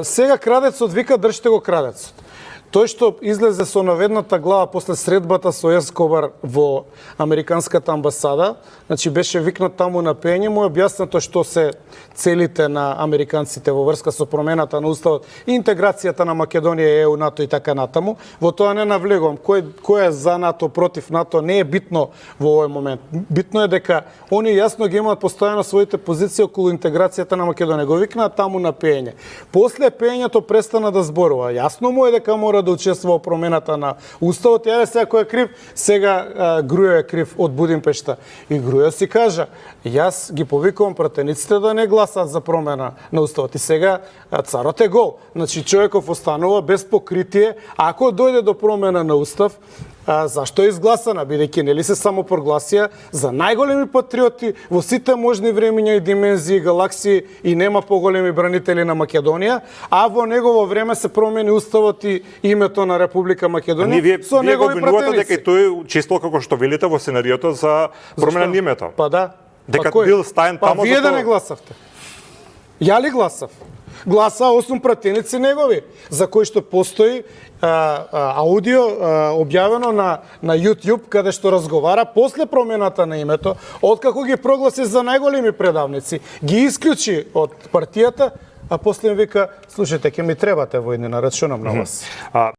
Сега крадецот вика држте го крадецот. Тој што излезе со наведната глава после средбата со Ескобар во Американската амбасада, значи беше викнат таму на пење, му е објаснато што се целите на американците во врска со промената на уставот и интеграцијата на Македонија, ЕУ, НАТО и така натаму. Во тоа не навлегувам. Кој е за НАТО, против НАТО, не е битно во овој момент. Битно е дека они јасно ги имаат постојано своите позиции околу интеграцијата на Македонија. Го викнаат таму на пење. После пењето престана да зборува. Јасно му е дека мора да учествува во промената на уставот. Јаде сега кој е крив, сега Грујо е крив од Будимпешта. И Грујо си кажа, јас ги повикувам пратениците да не гласат за промена на уставот. И сега царот е гол. Значи човеков останува без покритие. Ако дојде до промена на устав, зашто е изгласана, бидејќи нели се само прогласија за најголеми патриоти во сите можни времиња и димензии, галаксии и нема поголеми бранители на Македонија, а во негово време се промени уставот и името на Република Македонија со негови пратеници. Дека и тој учествувал, како што велите, во сценариото за промена на името. Па да. Дека бил стаен таму. Па вие да не гласавте. Ја ли гласав? Гласа 8 пратеници негови, за кои што постои аудио објавено на YouTube, каде што разговара после промената на името, откако ги прогласи за најголеми предавници, ги исклучи од партијата, а после им вика, слушайте, ќе ми требате војни, рачунам на вас.